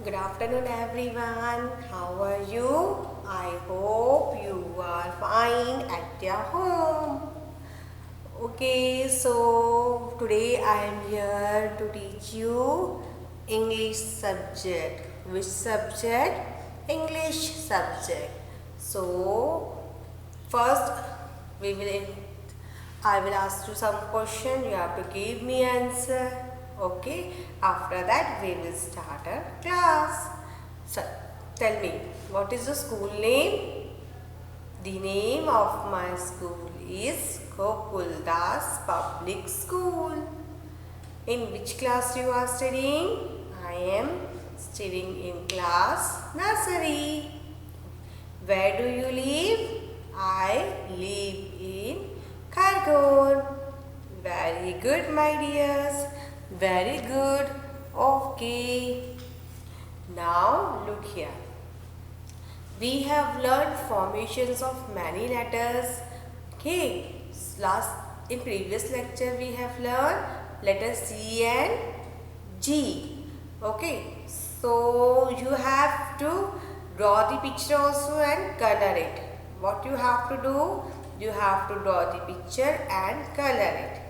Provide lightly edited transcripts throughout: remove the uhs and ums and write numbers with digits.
Good afternoon, everyone. How are you? I hope you are fine at your home. Okay, so today I am here to teach you English subject. Which subject? English subject. So, first we will I will ask you some question. You have to give me answer. Okay. After that, we will start a class. So, tell me, what is the school name? The name of my school is Gokuldas Public School. In which class you are studying? I am studying in class nursery. Where do you live? I live in Khargone. Very good, my dears. Very good. Okay. Now look here. We have learned formations of many letters. Okay. In previous lecture we have learned letters C and G. Okay. So you have to draw the picture also and color it. What you have to do? You have to draw the picture and color it.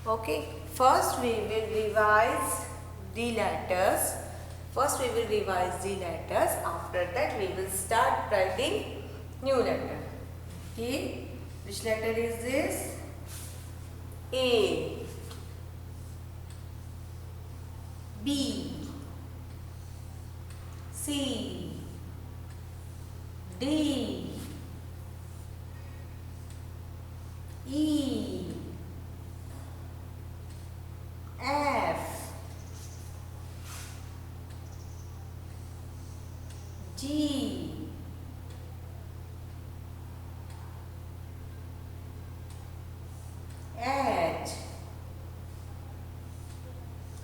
Okay. First we will revise the letters. First we will revise the letters. After that we will start writing new letter. Okay. Which letter is this? A. B. C. D. E. F. G. H.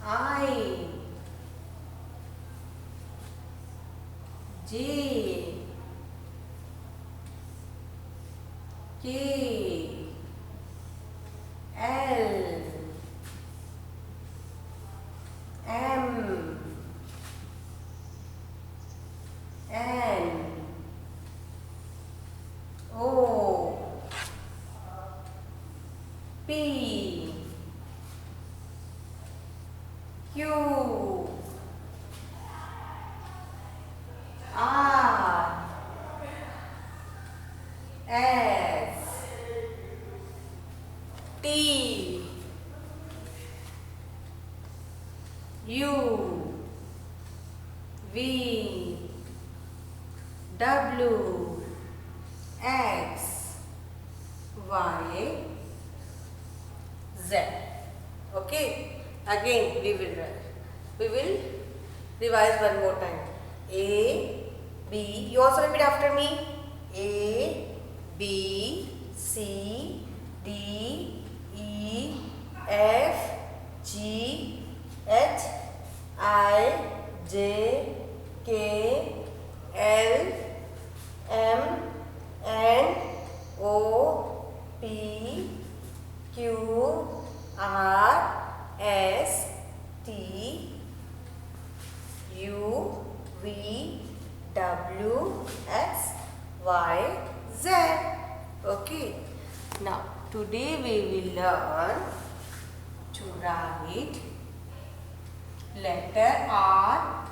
I. J. K. L. M. N. O. P. Q. R. S. T. U. V. W. X. Y. Z. Okay. Again we will revise one more time. A, B. You also repeat after me. A, B, C, D, E, F, G, H, I, J, K, L, M, N, O, P, Q, R, S, T, U, V, W, X, Y, Z. Okay. Now, today we will learn to write letter R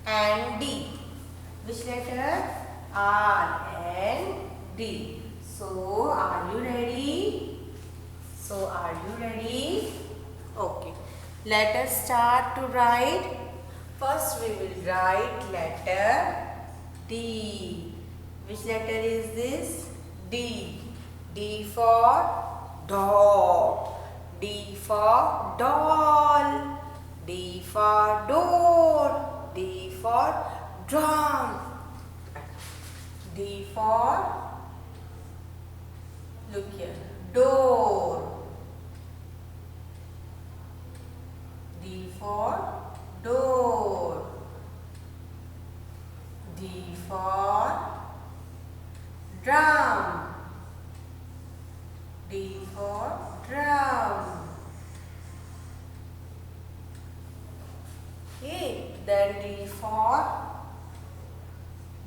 and D. Which letter? R and D. So, are you ready? Okay. Let us start to write. First, we will write letter D. Which letter is this? D. D for dog. D for doll. D for door. D for drum. D for, look here, door. D for door. D for drum. D for drum. Okay. Then D for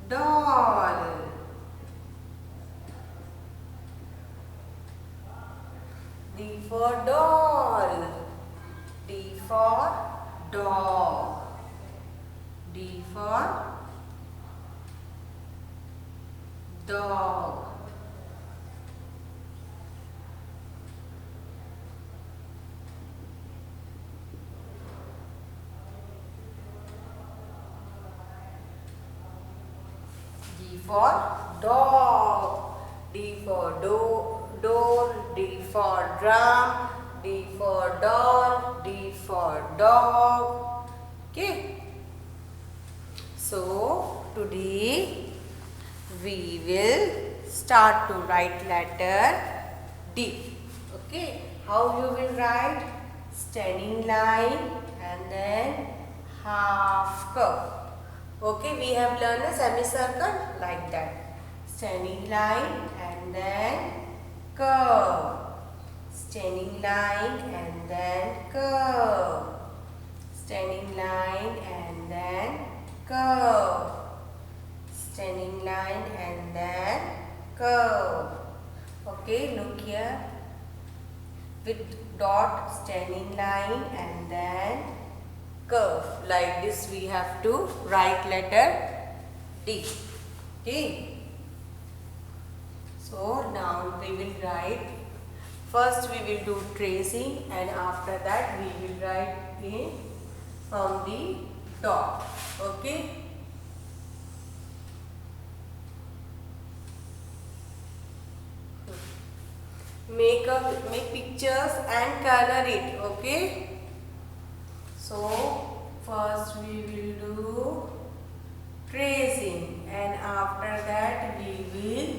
doll. D for doll. D for dog. D for dog. D for dog. D for door. D for drum. D for doll. D for dog. Okay. So today we will start to write letter D. Okay. How you will write? Standing line and then half curve. Okay, we have learned a semicircle like that. Standing line and then curve. Standing line and then curve. Standing line and then curve. Standing line and then curve. Okay, look here. With dot, standing line and then curve. Like this we have to write letter D. Okay. So now we will write. First we will do tracing and after that we will write in from the dot. Okay. Make pictures and color it. Okay. So first we will do tracing and after that we will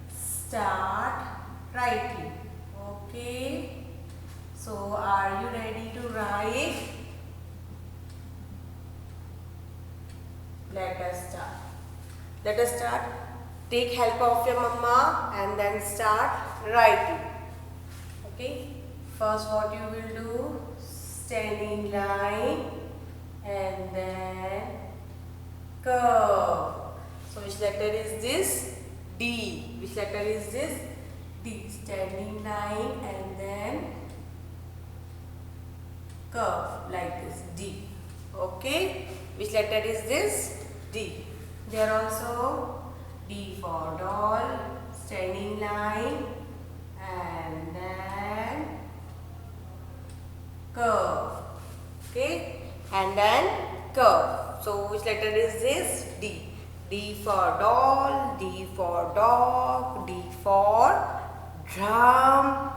start writing. Okay. So are you ready to write? Let us start. Let us start. Take help of your mama and then start writing. Okay. First what you will do? Standing line and then curve. So which letter is this? D. Which letter is this? D. Standing line and then curve like this. D. Okay. Which letter is this? D. There also D for doll, standing line and then curve. Okay. And then curve. So which letter is this? D. D for doll, D for dog, D for drum,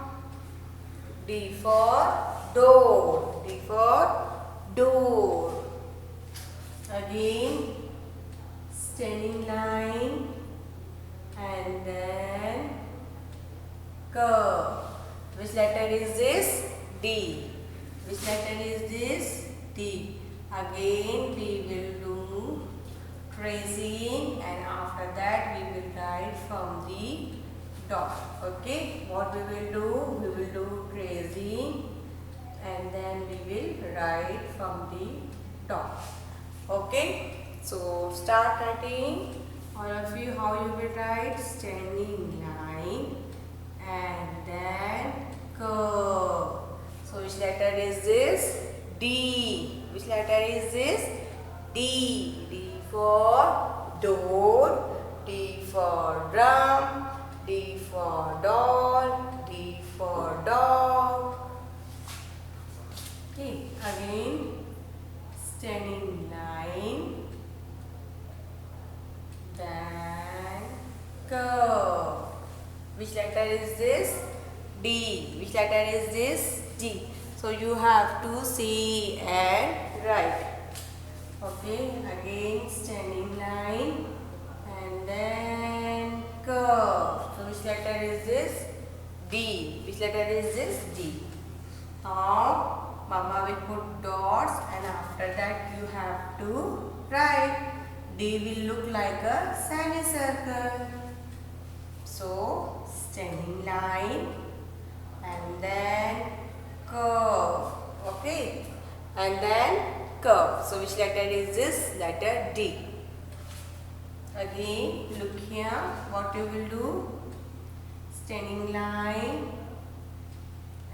D for door, D for door. Again standing line and then curve. Which letter is this? D. Which letter is this? D. Again we will do tracing and after that we will write from the dot. Okay. What we will do? We will do tracing and then we will write from the dot. Okay. So start writing. All of you, how you will write? Standing line and then curve. So which letter is this? D. Which letter is this? D. D for door, D for drum, D for doll, D for dog. Okay, again standing line, then curve. Which letter is this? D. Which letter is this? D. So you have to see and write. Okay, again standing line and then curve. So which letter is this? D. Which letter is this? D. Now Mama will put dots and after that you have to write. D will look like a semicircle. So standing line and then curve. Okay, and then curve. So which letter is this? Letter D. Again, look here. What you will do? Standing line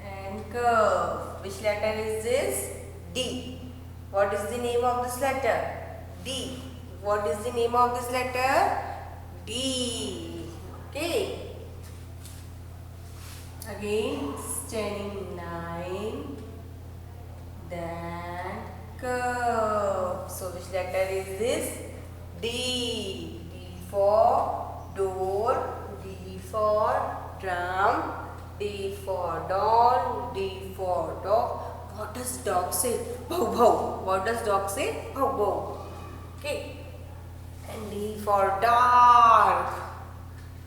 and curve. Which letter is this? D. What is the name of this letter? D. What is the name of this letter? D. Okay. Again, standing line, then curve. So which letter is this? D. D for door, D for drum, D for doll, D for dog. What does dog say? Bow bow. What does dog say? Bow bow. Okay. And D for dark.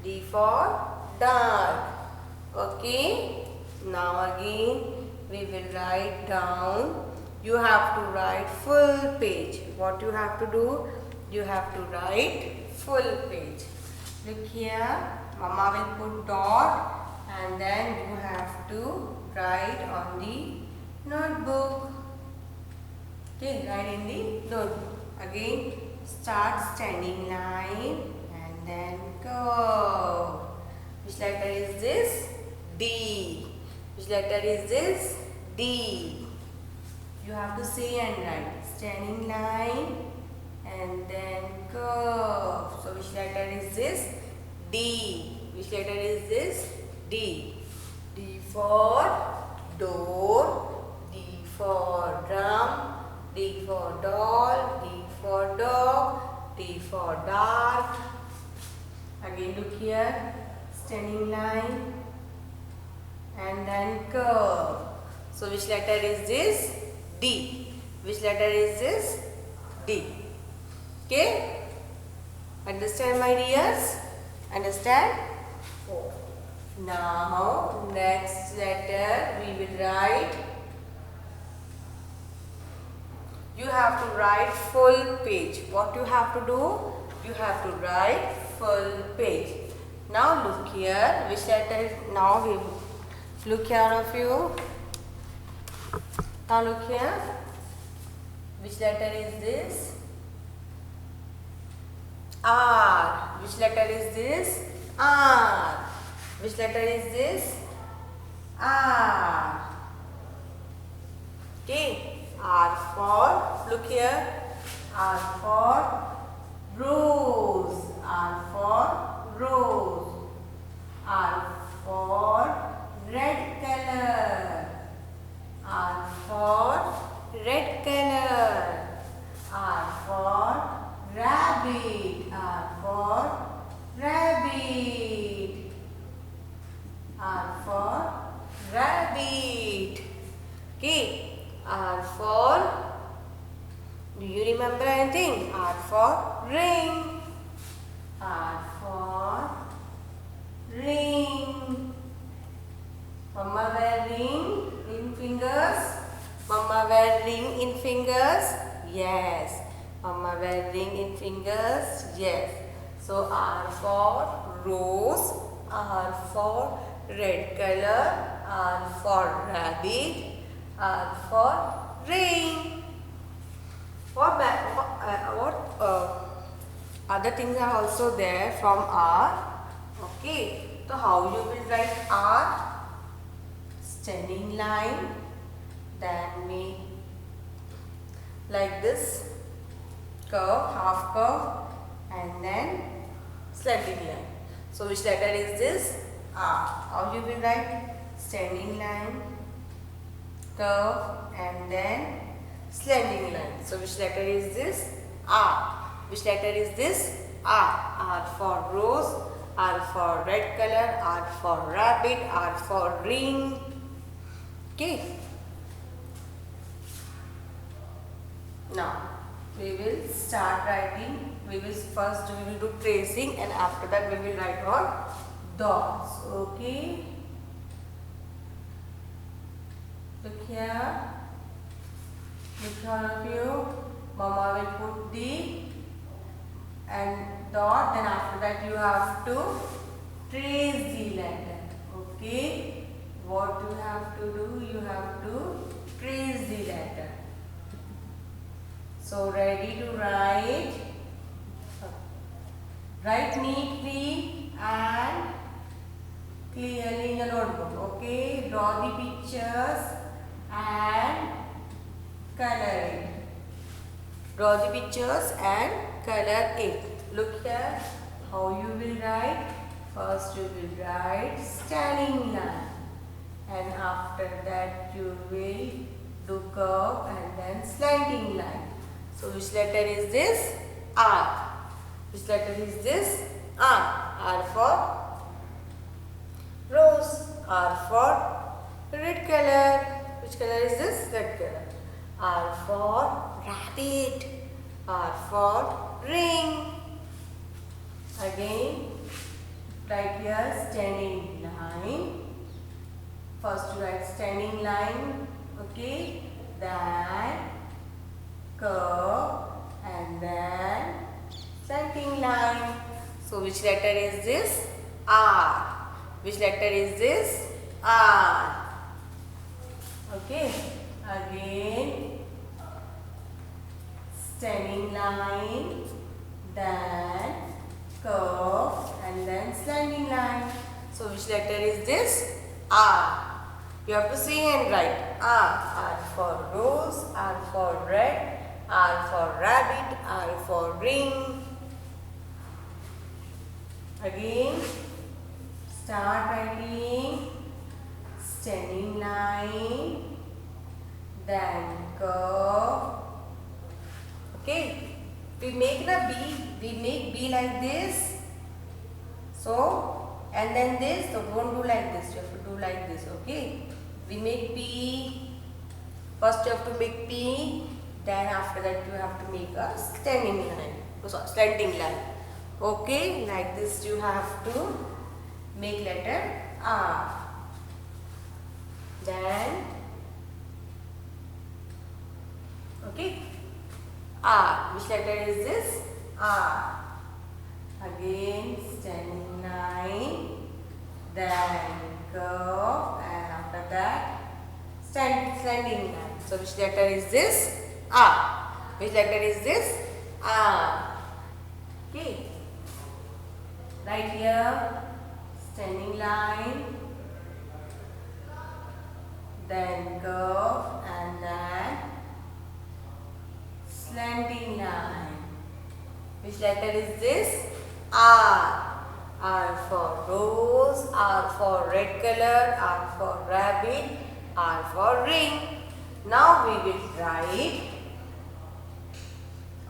D for dark. Okay. Now again we will write down. You have to write full page. What you have to do? You have to write full page. Look here. Mama will put dot and then you have to write on the notebook. Okay, write in the notebook. Again, start standing line and then curve. Which letter is this? D. Which letter is this? D. You have to say and write. Standing line and then curve. So which letter is this? D. Which letter is this? D. D for door, D for drum, D for doll, D for dog, D for dark. Again look here, standing line and then curve. So which letter is this? D. Which letter is this? D. Okay? Understand, my dears? Understand? Oh. Now next letter we will write. You have to write full page. What you have to do? You have to write full page. Now look here. Which letter? Now we look here of you. Now look here. Which letter is this? R. Which letter is this? R. Which letter is this? R. Okay. R for, look here. R for rose. R for rose. R for red color. R for red color. R for rabbit. R for rabbit. R for rabbit. Okay. R for, do you remember anything? R for ring. R for ring. Mama wear ring in fingers. Mama wear ring in fingers. Yes. Mama wear ring in fingers. Yes. So R for rose. R for red color. R for rabbit. R for ring. What other things are also there from R? Okay. So how you will write R? Standing line. Then make like this. Curve, half curve, and then slanting line. So which letter is this? R. How you will write? Standing line, curve, and then slanting line. So which letter is this? R. Which letter is this? R. R for rose, R for red color, R for rabbit, R for ring. Okay. Now we will start writing. We will do tracing, and after that we will write on dots. Okay. Look here. Look all of you. Mama will put the and dot. Then after that you have to trace the letter. Okay. What you have to do? You have to trace the letter. So ready to write. Write neatly and clearly in the notebook. Okay. Draw the pictures and color it. Draw the pictures and color it. Look here how you will write. First you will write standing line, and after that you will do curve and then slanting line. So which letter is this? R. Which letter is this? R. R for rose. R for red color. Which color is this? Red color. R for rabbit. R for ring. Again, write here standing line. First you write standing line, okay, then curve and then slanting line. So which letter is this? R. Which letter is this? R. Okay, again standing line, then curve and then slanting line. So which letter is this? R. You have to say and write R. R for rose, R for red, R for rabbit, R for ring. Again, start writing standing line, then curve. Okay, we make B like this. So, and then this, so don't do like this, you have to do like this, okay. We make P, first you have to make P, then after that you have to make a standing line, slanting line. Okay, like this you have to make letter R. Then, okay, R. Which letter is this? R. Again, standing line, then curve, and after that, slanting line. So, which letter is this? R. Which letter is this? R. Okay. Right here, standing line, then curve, and then slanting line. Which letter is this? R. R for rose, R for red color, R for rabbit, R for ring. Now we will write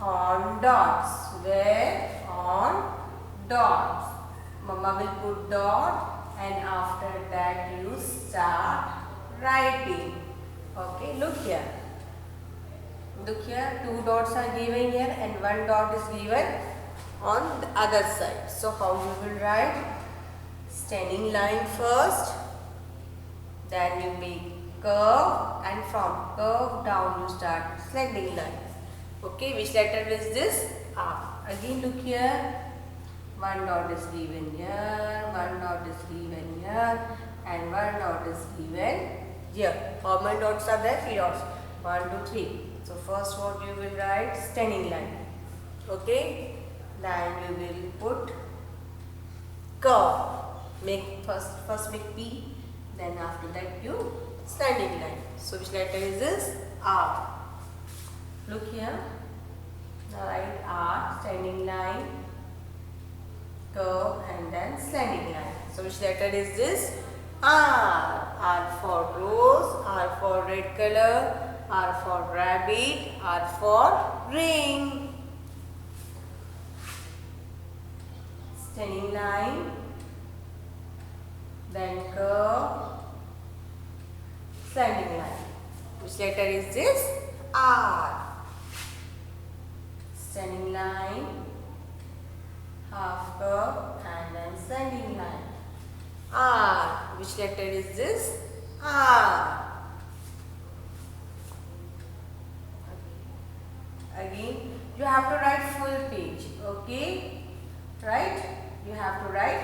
on dots. Where? On dots. Mama will put dot, and after that you start writing. Okay, look here. Look here, 2 dots are given here and 1 dot is given on the other side. So how you will write? Standing line first, then you make curve, and from curve down you start slanting line. Okay, which letter is this? R. Again look here, 1 dot is given here, 1 dot is given here, and 1 dot is given here. How many dots are there? 3 dots. 1, 2, 3. So first what you will write? Standing line. Okay. Then you will put curve. Make first make P. Then after that you standing line. So which letter is this? R. Look here. Write R. Standing line, curve, and then slanting line. So which letter is this? R. R for rose, R for red color, R for rabbit, R for ring. Standing line, then curve, slanting line. Which letter is this? R. Standing line, half curve, and then slanting line. R. Which letter is this? R. Again, you have to write full page. Okay? Right? You have to write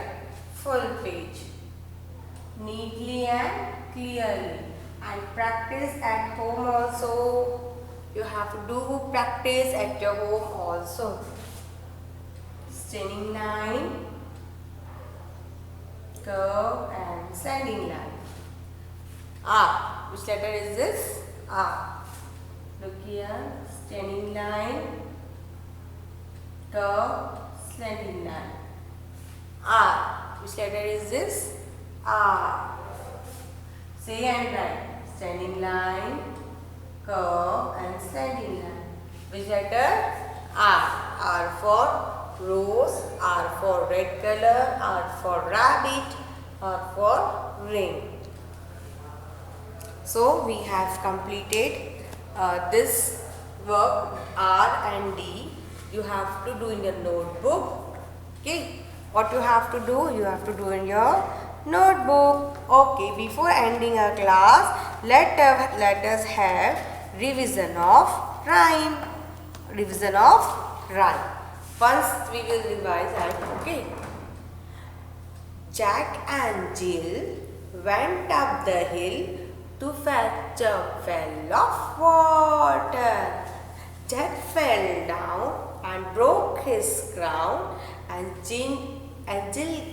full page. Neatly and clearly. And practice at home also. you have to do practice at your home also. Standing line, curve and standing line. R. Which letter is this? R. Look here. Standing line, curve, standing line. R. Which letter is this? R. Say and write. Standing line, curve and standing line. Which letter? R. R for rose, R for red color, R for rabbit, R for ring. So we have completed this work R and D. You have to do in your notebook. Okay. What you have to do? You have to do in your notebook. Okay. Before ending our class, let us have revision of rhyme. Revision of rhyme. Once we will revise that. Okay. Jack and Jill went up the hill to fetch a well of water. Jack fell down and broke his crown, and Jill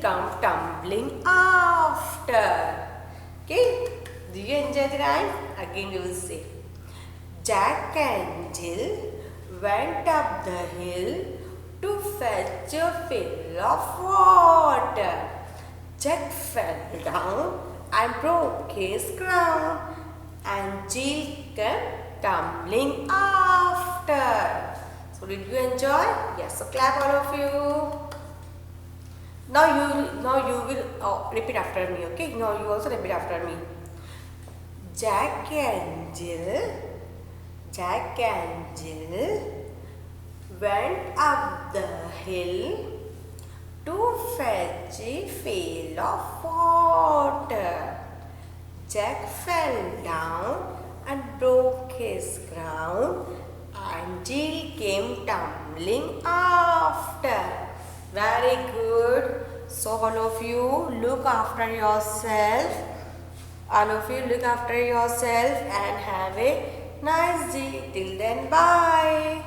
come tumbling after. Okay, do you enjoy the rhyme? Again you will say. Jack and Jill went up the hill to fetch a fill of water. Jack fell down and broke his crown, and Jill came tumbling after. So did you enjoy? Yes. So clap all of you. Now you will repeat after me. Okay. Now you also repeat after me. Jack and Jill went up the hill to fetch a pail of water. Jack fell down and broke his crown, and Jill came tumbling after. Very good. So all of you look after yourself. All of you look after yourself and have a nice day. Till then, bye.